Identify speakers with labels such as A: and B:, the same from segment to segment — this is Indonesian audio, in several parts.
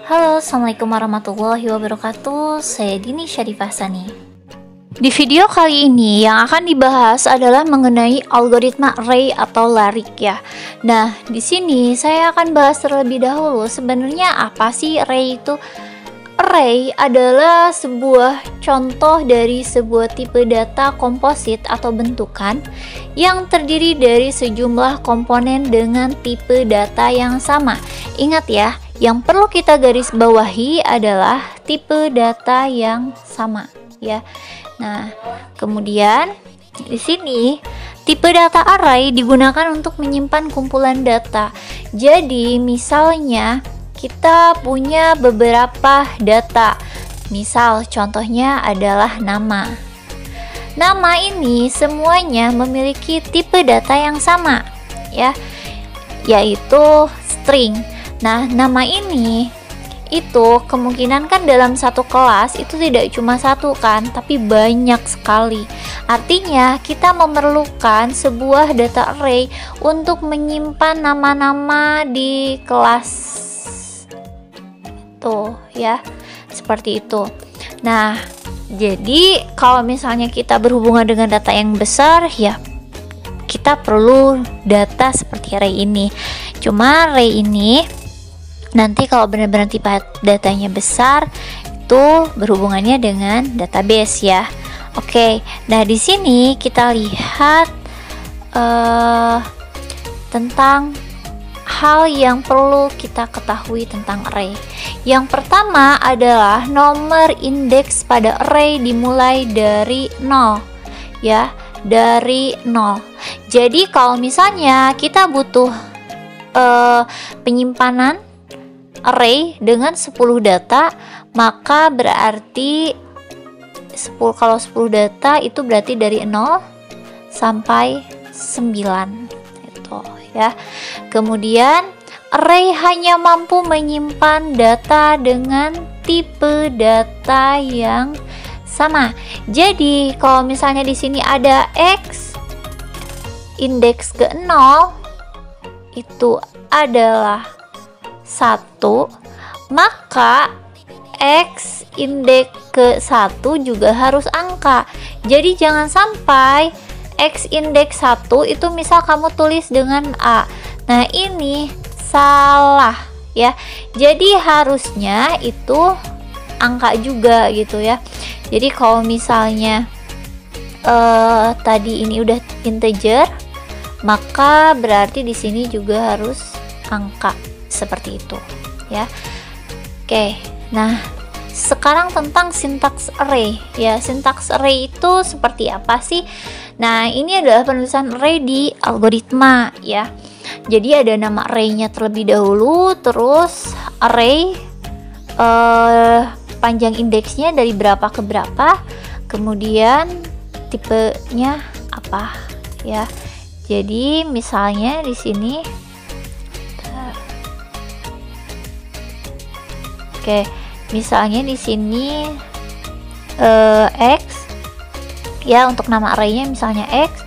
A: Halo, Assalamualaikum warahmatullahi wabarakatuh. Saya Dini Syarifah Sani. Di video kali ini yang akan dibahas adalah mengenai algoritma array atau larik ya. Nah, di sini saya akan bahas terlebih dahulu sebenarnya apa sih array itu. Array adalah sebuah contoh dari sebuah tipe data komposit atau bentukan yang terdiri dari sejumlah komponen dengan tipe data yang sama. Ingat ya, yang perlu kita garis bawahi adalah tipe data yang sama ya. Nah, kemudian di sini tipe data array digunakan untuk menyimpan kumpulan data. Jadi, misalnya kita punya beberapa data. Misal contohnya adalah nama. Nama ini semuanya memiliki tipe data yang sama ya, yaitu string. Nah, nama ini itu kemungkinan kan dalam satu kelas itu tidak cuma satu kan, tapi banyak sekali. Artinya kita memerlukan sebuah data array untuk menyimpan nama-nama di kelas tuh ya, seperti itu. Nah, jadi kalau misalnya kita berhubungan dengan data yang besar ya, kita perlu data seperti array ini. Cuma array ini nanti kalau benar-benar tipe datanya besar itu berhubungannya dengan database ya. Oke, nah di sini kita lihat tentang hal yang perlu kita ketahui tentang array. Yang pertama adalah nomor indeks pada array dimulai dari 0 ya, dari 0. Jadi kalau misalnya kita butuh penyimpanan array dengan 10 data, maka berarti kalau 10 data itu berarti dari 0 sampai 9 itu ya. Kemudian array hanya mampu menyimpan data dengan tipe data yang sama. Jadi kalau misalnya di sini ada x indeks ke 0 itu adalah 1, maka x indeks ke 1 juga harus angka. Jadi jangan sampai x indeks 1 itu misal kamu tulis dengan A. Nah, ini salah ya. Jadi harusnya itu angka juga gitu ya. Jadi kalau misalnya tadi ini udah integer, maka berarti di sini juga harus angka seperti itu ya. Oke, nah sekarang tentang sintaks array ya. Sintaks array itu seperti apa sih? Nah, ini adalah penulisan array di algoritma ya. Jadi ada nama arraynya terlebih dahulu, terus array panjang indeksnya dari berapa ke berapa, kemudian tipenya apa ya. Jadi misalnya di sini oke, misalnya di sini x ya, untuk nama arraynya misalnya x,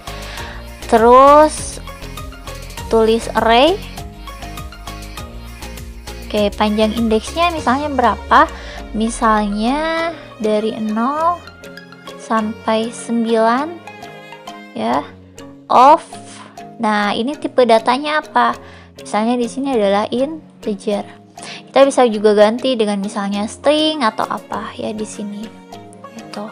A: terus tulis array. Oke, panjang indeksnya misalnya berapa, misalnya dari 0 sampai 9 ya, of. Nah, ini tipe datanya apa, misalnya di sini adalah integer. Kita bisa juga ganti dengan misalnya string atau apa ya di sini gitu.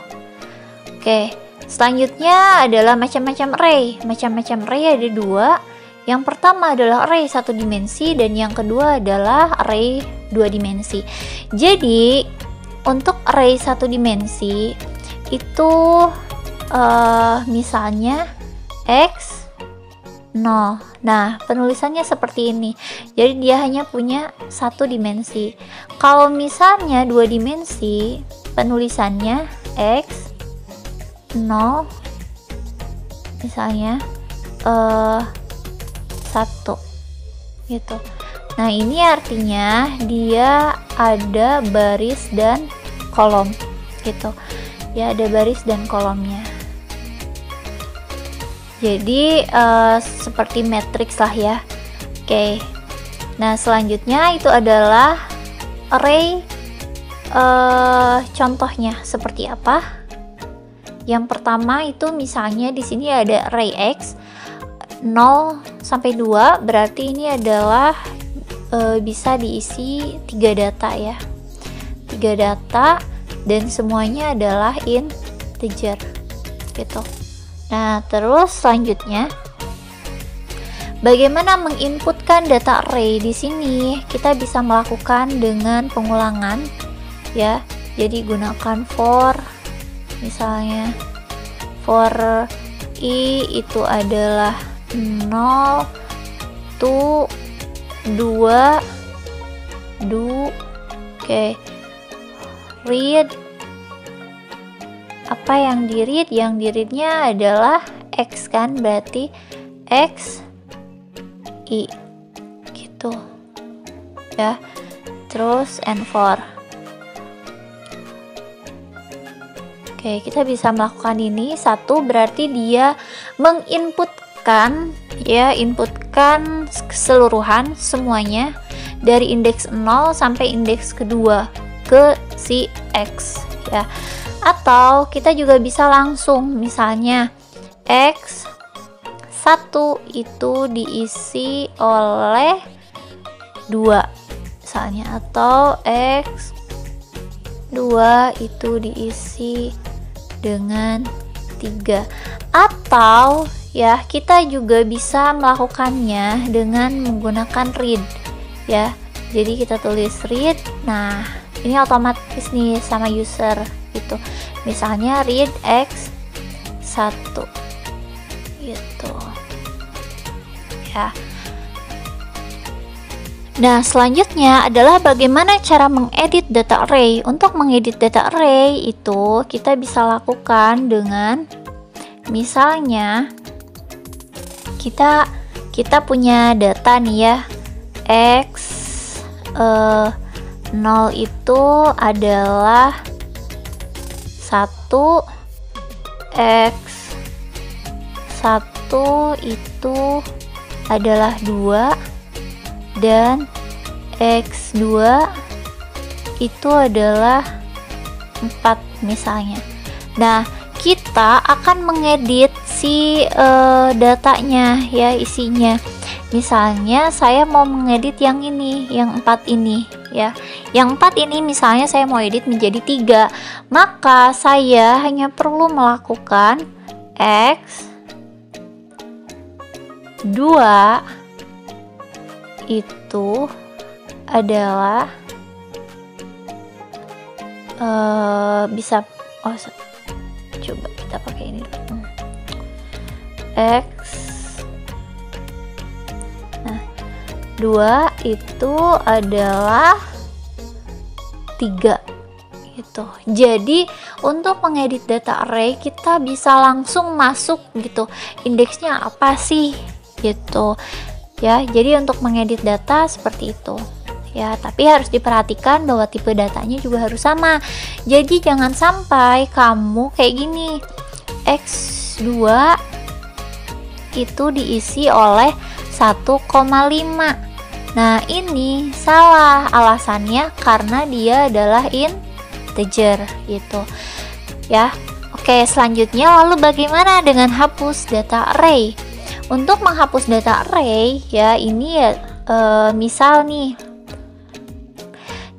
A: Oke, selanjutnya adalah macam-macam array. Macam-macam array ada dua. Yang pertama adalah array satu dimensi dan yang kedua adalah array dua dimensi. Jadi untuk array satu dimensi itu misalnya x 0. Nah, penulisannya seperti ini. Jadi dia hanya punya satu dimensi. Kalau misalnya dua dimensi, penulisannya x 0 misalnya 1 gitu. Nah, ini artinya dia ada baris dan kolom gitu. Ya, ada baris dan kolomnya. Jadi seperti matriks lah ya. Oke. Nah, selanjutnya itu adalah array contohnya seperti apa? Yang pertama itu misalnya di sini ada array X 0 sampai 2, berarti ini adalah bisa diisi 3 data ya. 3 data dan semuanya adalah integer gitu. Nah, terus selanjutnya bagaimana menginputkan data array di sini? Kita bisa melakukan dengan pengulangan ya. Jadi gunakan for, misalnya for i itu adalah 0 to 2 do. Oke. Read, apa yang di read? Yang di readnya adalah X kan, berarti X I gitu ya. Terus and for. Oke, kita bisa melakukan ini. Satu berarti dia menginputkan ya, inputkan keseluruhan semuanya dari indeks 0 sampai indeks kedua ke si X ya. Atau kita juga bisa langsung, misalnya X 1 itu diisi oleh 2 misalnya, atau X 2 itu diisi dengan 3. Atau ya, kita juga bisa melakukannya dengan menggunakan read ya. Jadi kita tulis read. Nah, ini otomatis nih sama user gitu. Misalnya read X 1 gitu ya. Nah, selanjutnya adalah bagaimana cara mengedit data array. Untuk mengedit data array itu kita bisa lakukan dengan misalnya kita punya data nih ya, X 0 itu adalah 1, X 1 itu adalah 2, dan X2 itu adalah 4 misalnya. Nah, kita akan mengedit si datanya ya, isinya. Misalnya saya mau mengedit yang ini, yang 4 ini ya. Yang 4 ini misalnya saya mau edit menjadi 3. Maka saya hanya perlu melakukan X2 itu adalah bisa coba kita pakai ini dulu. X 2 itu adalah 3 gitu. Jadi untuk mengedit data array kita bisa langsung masuk gitu, indeksnya apa sih gitu ya. Jadi untuk mengedit data seperti itu ya, tapi harus diperhatikan bahwa tipe datanya juga harus sama. Jadi jangan sampai kamu kayak gini, X2 itu diisi oleh 1,5. Nah, ini salah, alasannya karena dia adalah integer gitu ya. Oke, selanjutnya lalu bagaimana dengan hapus data array? Untuk menghapus data array ya, ini ya misal nih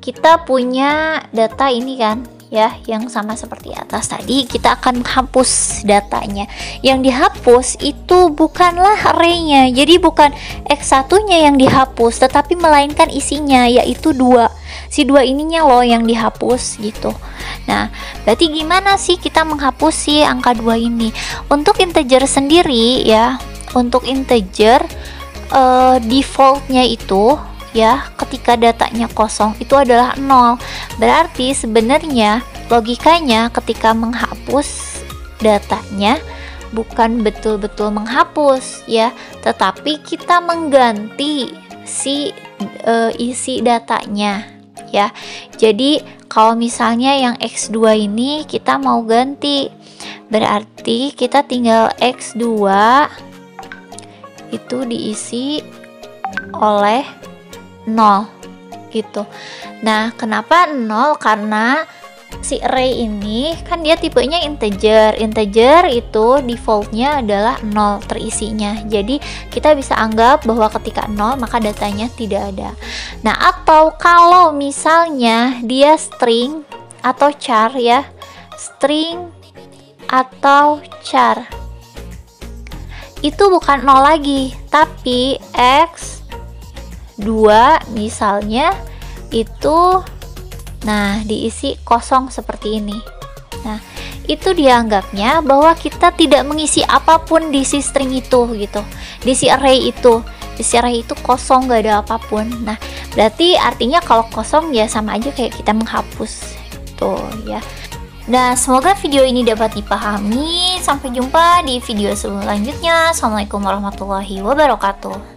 A: kita punya data ini kan ya, yang sama seperti atas tadi, kita akan menghapus datanya. Yang dihapus itu bukanlah arraynya, jadi bukan X1-nya yang dihapus, tetapi melainkan isinya, yaitu 2. Si 2 ininya loh yang dihapus gitu. Nah, berarti gimana sih kita menghapus si angka 2 ini? Untuk integer sendiri ya, untuk integer defaultnya itu ya, ketika datanya kosong itu adalah 0. Berarti sebenarnya logikanya ketika menghapus datanya bukan betul-betul menghapus ya, tetapi kita mengganti si isi datanya ya. Jadi kalau misalnya yang X2 ini kita mau ganti, berarti kita tinggal X2 itu diisi oleh 0 gitu. Nah, kenapa 0? Karena si array ini kan dia tipenya integer. Integer itu defaultnya adalah 0 terisinya. Jadi kita bisa anggap bahwa ketika 0 maka datanya tidak ada. Nah, atau kalau misalnya dia string atau char ya, string atau char, itu bukan 0 lagi, tapi x2 misalnya itu, nah diisi kosong seperti ini. Nah, itu dianggapnya bahwa kita tidak mengisi apapun di si string itu gitu, di si array itu. Di si array itu kosong, gak ada apapun. Nah, berarti artinya kalau kosong ya sama aja kayak kita menghapus tuh ya. Nah, semoga video ini dapat dipahami. Sampai jumpa di video selanjutnya. Assalamualaikum warahmatullahi wabarakatuh.